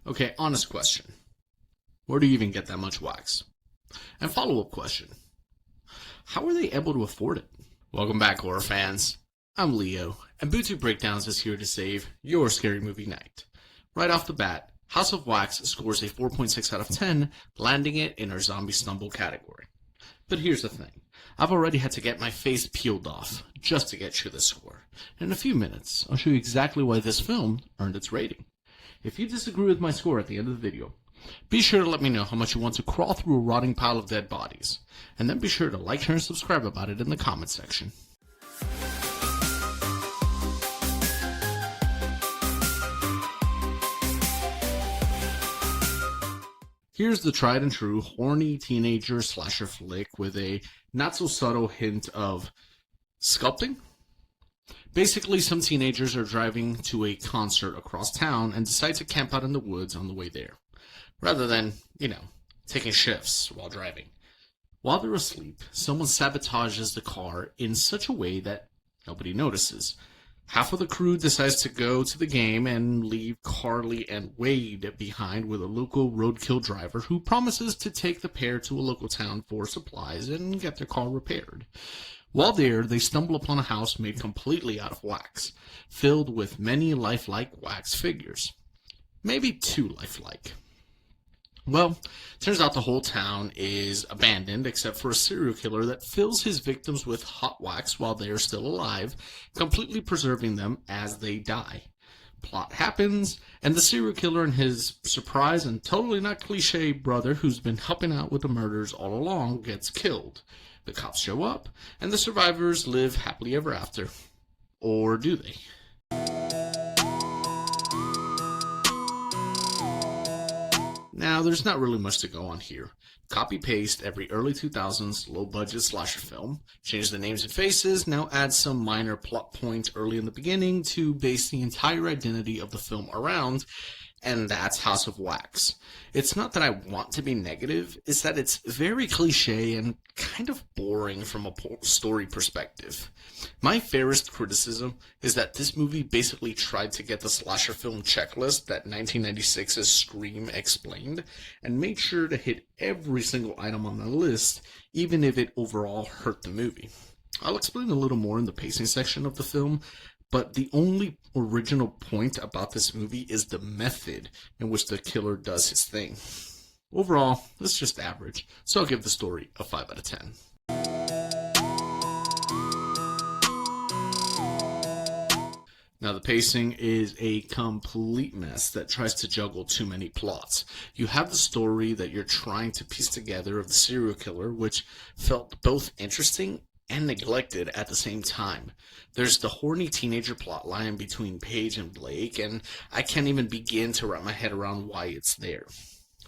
Okay, honest question. Where do you even get that much wax? And follow-up question. How are they able to afford it? Welcome back, horror fans. I'm Leo, and Bootube Breakdowns is here to save your scary movie night. Right off the bat, House of Wax scores a 4.6 out of 10, landing it in our Zombie Stumble category. But here's the thing. I've already had to get my face peeled off just to get you this score. In a few minutes, I'll show you exactly why this film earned its rating. If you disagree with my score at the end of the video, be sure to let me know how much you want to crawl through a rotting pile of dead bodies. And then be sure to like, share, and subscribe about it in the comment section. Here's the tried and true horny teenager slasher flick with a not so subtle hint of sculpting. Basically, some teenagers are driving to a concert across town and decide to camp out in the woods on the way there, rather than, taking shifts while driving. While they're asleep, someone sabotages the car in such a way that nobody notices. Half of the crew decides to go to the game and leave Carly and Wade behind with a local roadkill driver who promises to take the pair to a local town for supplies and get their car repaired. While there, they stumble upon a house made completely out of wax, filled with many lifelike wax figures. Maybe too lifelike. Well, turns out the whole town is abandoned except for a serial killer that fills his victims with hot wax while they are still alive, completely preserving them as they die. Plot happens, and the serial killer and his surprise and totally not cliche brother who's been helping out with the murders all along gets killed. The cops show up, and the survivors live happily ever after. Or do they? Now, there's not really much to go on here. Copy-paste every early 2000s low-budget slasher film, change the names and faces, now add some minor plot points early in the beginning to base the entire identity of the film around, and that's House of Wax. It's not that I want to be negative, it's that it's very cliche and kind of boring from a story perspective. My fairest criticism is that this movie basically tried to get the slasher film checklist that 1996's Scream explained, and made sure to hit every single item on the list, even if it overall hurt the movie. I'll explain a little more in the pacing section of the film, but the only original point about this movie is the method in which the killer does his thing. Overall, it's just average, so I'll give the story a 5 out of 10. Now, the pacing is a complete mess that tries to juggle too many plots. You have the story that you're trying to piece together of the serial killer, which felt both interesting and neglected at the same time. There's the horny teenager plotline between Paige and Blake, and I can't even begin to wrap my head around why it's there.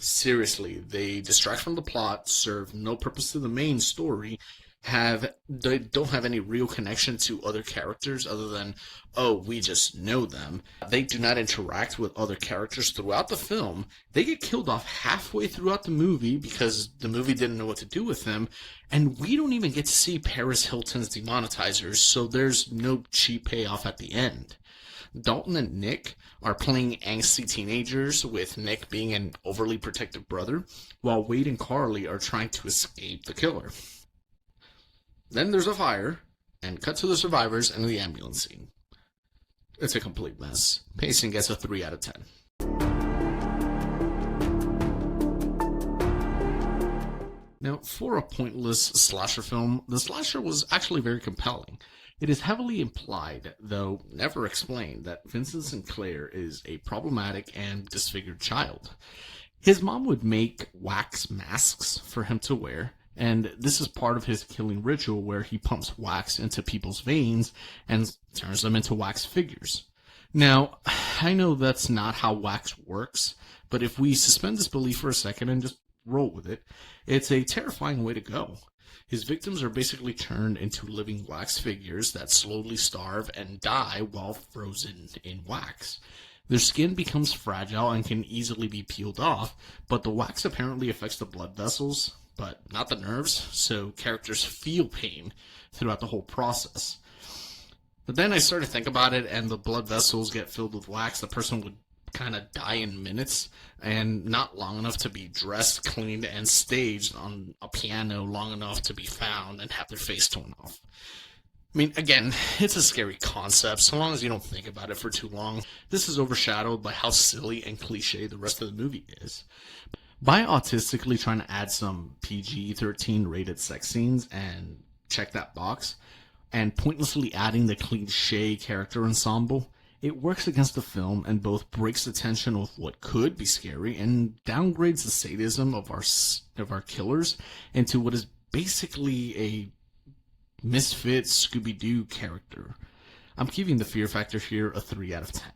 Seriously, they distract from the plot, serve no purpose to the main story, they don't have any real connection to other characters other than, oh, we just know them. They do not interact with other characters throughout the film. They get killed off halfway throughout the movie because the movie didn't know what to do with them, and we don't even get to see Paris Hilton's demonetizers, so there's no cheap payoff at the end. Dalton and Nick are playing angsty teenagers, with Nick being an overly protective brother, while Wade and Carly are trying to escape the killer. Then there's a fire, and cut to the survivors and the ambulance scene. It's a complete mess. Pacing gets a 3 out of 10. Now, for a pointless slasher film, the slasher was actually very compelling. It is heavily implied, though never explained, that Vincent Sinclair is a problematic and disfigured child. His mom would make wax masks for him to wear, and this is part of his killing ritual where he pumps wax into people's veins and turns them into wax figures. Now, I know that's not how wax works, but if we suspend disbelief for a second and just roll with it, it's a terrifying way to go. His victims are basically turned into living wax figures that slowly starve and die while frozen in wax. Their skin becomes fragile and can easily be peeled off, but the wax apparently affects the blood vessels, but not the nerves, so characters feel pain throughout the whole process. But then I started to think about it, and the blood vessels get filled with wax, the person would kind of die in minutes, and not long enough to be dressed, cleaned, and staged on a piano long enough to be found and have their face torn off. I mean, again, it's a scary concept, so long as you don't think about it for too long. This is overshadowed by how silly and cliche the rest of the movie is. By autistically trying to add some PG-13 rated sex scenes and check that box, and pointlessly adding the cliche character ensemble, it works against the film and both breaks the tension of what could be scary and downgrades the sadism of our killers into what is basically a misfit Scooby-Doo character. I'm giving the fear factor here a 3 out of 10.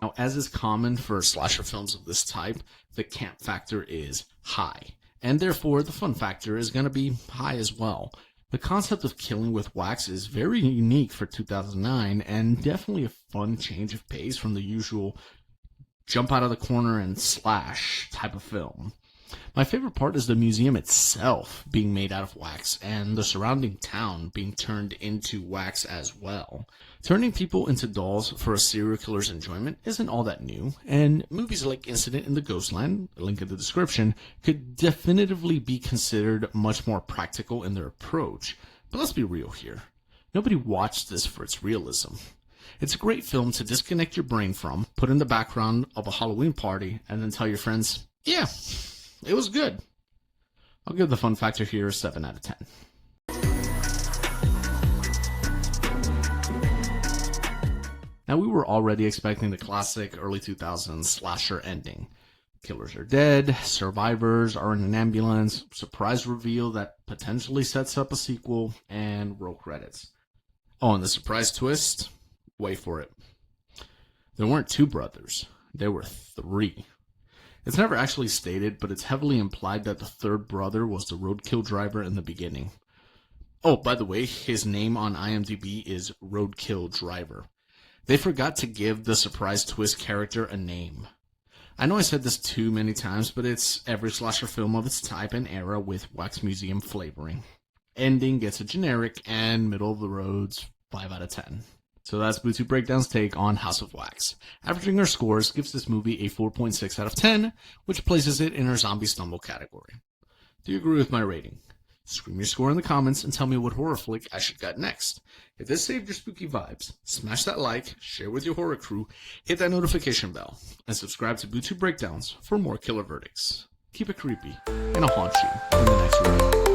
Now, as is common for slasher films of this type, the camp factor is high, and therefore the fun factor is going to be high as well. The concept of killing with wax is very unique for 2009 and definitely a fun change of pace from the usual jump out of the corner and slash type of film. My favorite part is the museum itself being made out of wax and the surrounding town being turned into wax as well. Turning people into dolls for a serial killer's enjoyment isn't all that new, and movies like Incident in the Ghostland, link in the description, could definitively be considered much more practical in their approach. But let's be real here. Nobody watched this for its realism. It's a great film to disconnect your brain from, put in the background of a Halloween party, and then tell your friends, yeah, it was good. I'll give the fun factor here a 7 out of 10. Now, we were already expecting the classic early 2000s slasher ending. Killers are dead, survivors are in an ambulance, surprise reveal that potentially sets up a sequel, and roll credits. Oh, and the surprise twist? Wait for it. There weren't 2 brothers. There were 3. It's never actually stated, but it's heavily implied that the 3rd brother was the roadkill driver in the beginning. Oh, by the way, his name on IMDb is Roadkill Driver. They forgot to give the surprise twist character a name. I know I said this too many times, but it's every slasher film of its type and era with wax museum flavoring. Ending gets a generic and middle of the roads 5 out of 10. So that's Bootube Breakdowns' take on House of Wax. Averaging our scores gives this movie a 4.6 out of 10, which places it in our zombie stumble category. Do you agree with my rating? Scream your score in the comments and tell me what horror flick I should get next. If this saved your spooky vibes, smash that like, share with your horror crew, hit that notification bell, and subscribe to Bootube Breakdowns for more killer verdicts. Keep it creepy, and I'll haunt you in the next review.